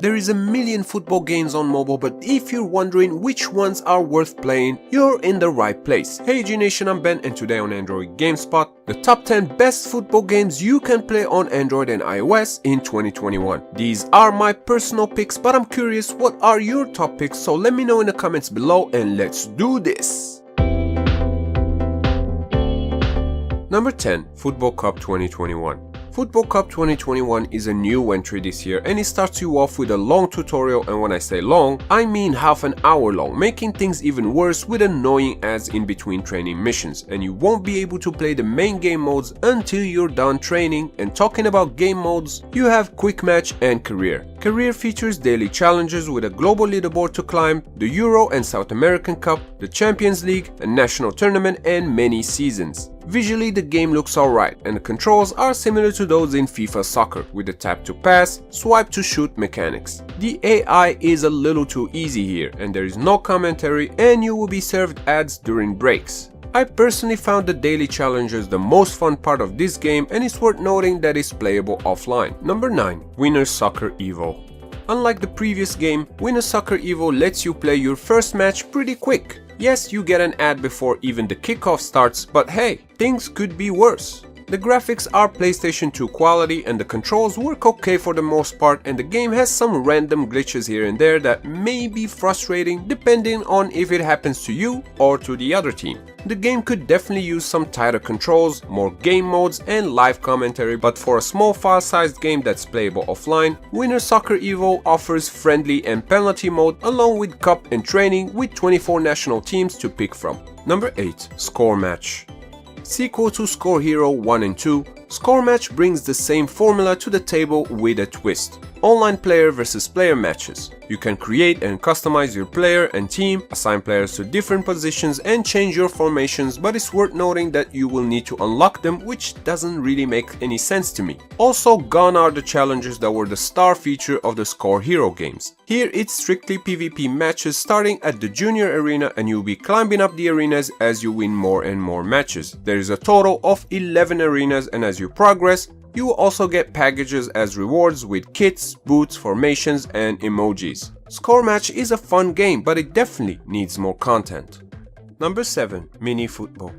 There is a million football games on mobile, but if you're wondering which ones are worth playing, you're in the right place. Hey G Nation, I'm Ben, and today on Android GameSpot, the top 10 best football games you can play on Android and iOS in 2021. These are my personal picks, but I'm curious, what are your top picks? So let me know in the comments below and let's do this. Number 10. Football Cup 2021. Football Cup 2021 is a new entry this year, and it starts you off with a long tutorial, and when I say long, I mean half an hour long, making things even worse with annoying ads in between training missions, and you won't be able to play the main game modes until you're done training. And talking about game modes, you have Quick Match and Career. Career features daily challenges with a global leaderboard to climb, the Euro and South American Cup, the Champions League, a national tournament, and many seasons. Visually, the game looks alright, and the controls are similar to those in FIFA Soccer, with the tap to pass, swipe to shoot mechanics. The AI is a little too easy here, and there is no commentary, and you will be served ads during breaks. I personally found the daily challenges the most fun part of this game, and it's worth noting that it's playable offline. Number 9. Winner Soccer Evo. Unlike the previous game, Winner Soccer Evo lets you play your first match pretty quick. Yes, you get an ad before even the kickoff starts, but hey, things could be worse. The graphics are PlayStation 2 quality and the controls work okay for the most part, and the game has some random glitches here and there that may be frustrating depending on if it happens to you or to the other team. The game could definitely use some tighter controls, more game modes, and live commentary, but for a small file-sized game that's playable offline, Winner Soccer Evo offers friendly and penalty mode along with cup and training with 24 national teams to pick from. Number 8. Score Match. Sequel to Score Hero 1 and 2, Score Match brings the same formula to the table with a twist. Online player versus player matches. You can create and customize your player and team, assign players to different positions, and change your formations, but it's worth noting that you will need to unlock them, which doesn't really make any sense to me. Also, gone are the challenges that were the star feature of the Score Hero games. Here it's strictly PvP matches starting at the junior arena, and you'll be climbing up the arenas as you win more and more matches. There is a total of 11 arenas, and as you progress, you will also get packages as rewards with kits, boots, formations, and emojis. Score Match is a fun game, but it definitely needs more content. Number 7. Mini Football.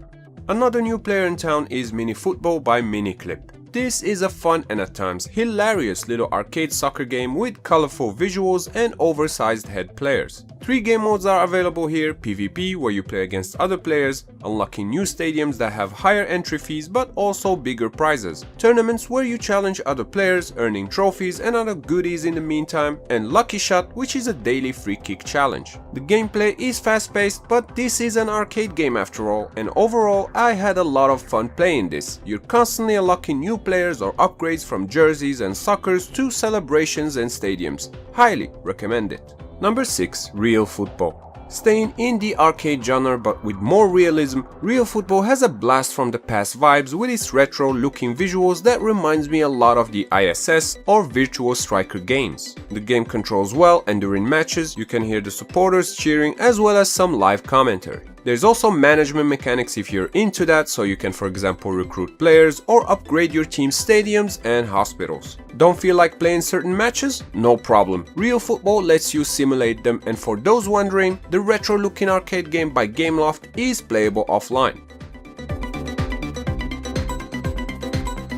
Another new player in town is Mini Football by Miniclip. This is a fun and at times hilarious little arcade soccer game with colorful visuals and oversized head players. 3 game modes are available here: PvP, where you play against other players, unlocking new stadiums that have higher entry fees but also bigger prizes, tournaments where you challenge other players, earning trophies and other goodies in the meantime, and Lucky Shot, which is a daily free kick challenge. The gameplay is fast paced, but this is an arcade game after all, and overall I had a lot of fun playing this. You're constantly unlocking new players or upgrades from jerseys and soccers to celebrations and stadiums. Highly recommend it. Number 6. Real Football. Staying in the arcade genre but with more realism, Real Football has a blast from the past vibes with its retro looking visuals that reminds me a lot of the ISS or Virtual Striker games. The game controls well, and during matches you can hear the supporters cheering as well as some live commentary. There's also management mechanics if you're into that, so you can for example recruit players or upgrade your team's stadiums and hospitals. Don't feel like playing certain matches? No problem. Real Football lets you simulate them, and for those wondering, the retro looking arcade game by Gameloft is playable offline.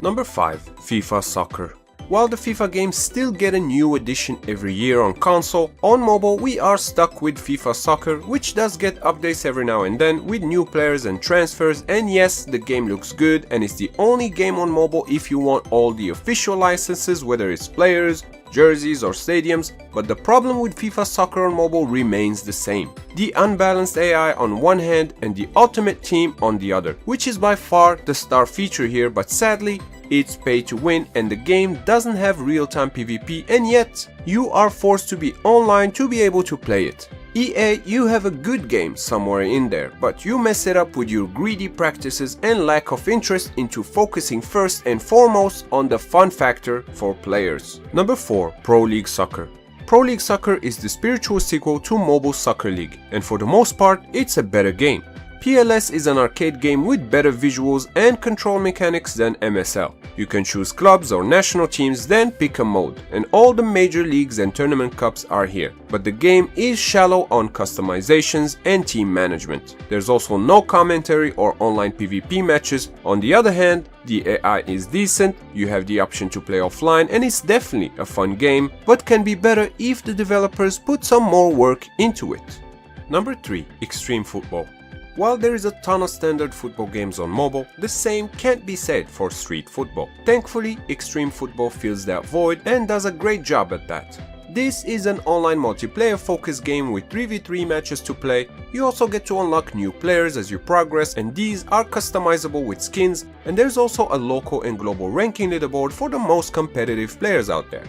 Number 5. FIFA Soccer. While the FIFA games still get a new edition every year on console, on mobile we are stuck with FIFA Soccer, which does get updates every now and then with new players and transfers, and yes, the game looks good and it's the only game on mobile if you want all the official licenses, whether it's players, jerseys or stadiums, but the problem with FIFA Soccer on mobile remains the same. The unbalanced AI on one hand and the ultimate team on the other, which is by far the star feature here, but sadly it's pay to win and the game doesn't have real-time PvP, and yet you are forced to be online to be able to play it. EA, you have a good game somewhere in there, but you mess it up with your greedy practices and lack of interest into focusing first and foremost on the fun factor for players. Number 4. Pro League Soccer. Pro League Soccer is the spiritual sequel to Mobile Soccer League, and for the most part, it's a better game. PLS is an arcade game with better visuals and control mechanics than MSL. You can choose clubs or national teams, then pick a mode, and all the major leagues and tournament cups are here. But the game is shallow on customizations and team management. There's also no commentary or online PvP matches. On the other hand, the AI is decent, you have the option to play offline, and it's definitely a fun game, but can be better if the developers put some more work into it. Number 3. Extreme Football. While there is a ton of standard football games on mobile, the same can't be said for Street Football. Thankfully, Extreme Football fills that void and does a great job at that. This is an online multiplayer focused game with 3v3 matches to play. You also get to unlock new players as you progress, and these are customizable with skins, and there's also a local and global ranking leaderboard for the most competitive players out there.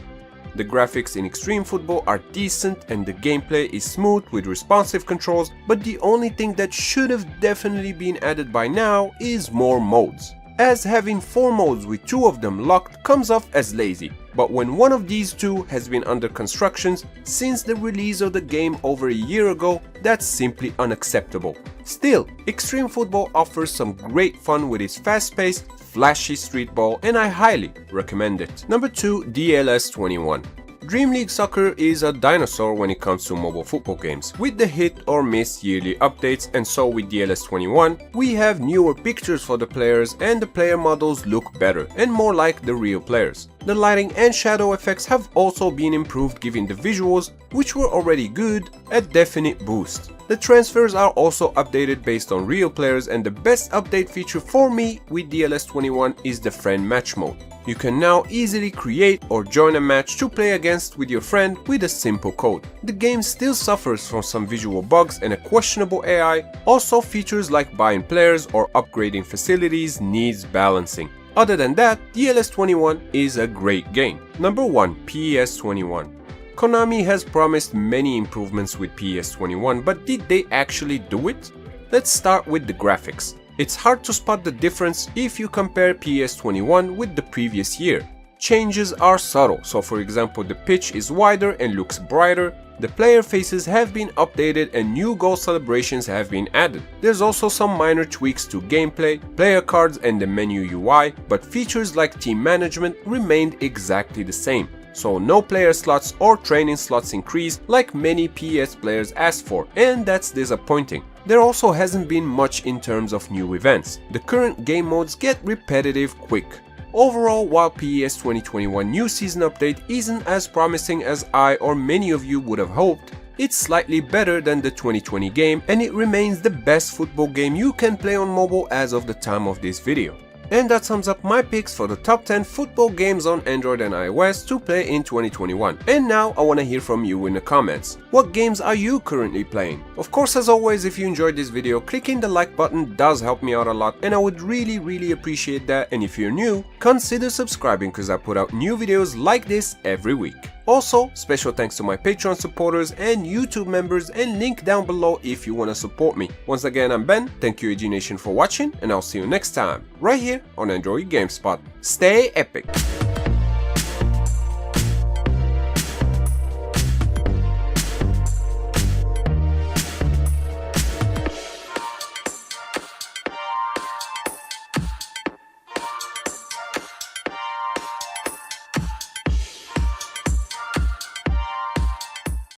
The graphics in Extreme Football are decent and the gameplay is smooth with responsive controls, but the only thing that should have definitely been added by now is more modes, as having 4 modes with 2 of them locked comes off as lazy. But when one of these 2 has been under construction since the release of the game over a year ago, that's simply unacceptable. Still, Extreme Football offers some great fun with its fast-paced, flashy street ball, and I highly recommend it. Number 2. DLS 21. Dream League Soccer is a dinosaur when it comes to mobile football games, with the hit or miss yearly updates, and so with DLS 21, we have newer pictures for the players and the player models look better and more like the real players. The lighting and shadow effects have also been improved, giving the visuals, which were already good, a definite boost. The transfers are also updated based on real players, and the best update feature for me with DLS 21 is the friend match mode. You can now easily create or join a match to play against with your friend with a simple code. The game still suffers from some visual bugs and a questionable AI, also features like buying players or upgrading facilities needs balancing. Other than that, DLS 21 is a great game. Number 1. PES 21. Konami has promised many improvements with PES 21, but did they actually do it? Let's start with the graphics. It's hard to spot the difference if you compare PES 21 with the previous year. Changes are subtle, so for example the pitch is wider and looks brighter, the player faces have been updated and new goal celebrations have been added. There's also some minor tweaks to gameplay, player cards and the menu UI, but features like team management remained exactly the same. So no player slots or training slots increased like many PES players asked for, and that's disappointing. There also hasn't been much in terms of new events. The current game modes get repetitive quick. Overall, while PES 2021 new season update isn't as promising as I or many of you would have hoped, it's slightly better than the 2020 game and it remains the best football game you can play on mobile as of the time of this video. And that sums up my picks for the top 10 football games on Android and iOS to play in 2021. And now I want to hear from you in the comments. What games are you currently playing? Of course, as always, if you enjoyed this video, clicking the like button does help me out a lot and I would really appreciate that. And if you're new, consider subscribing because I put out new videos like this every week. Also, special thanks to my Patreon supporters and YouTube members, and link down below if you want to support me. Once again, I'm Ben, thank you AG Nation for watching, and I'll see you next time, right here on Android GameSpot. Stay epic!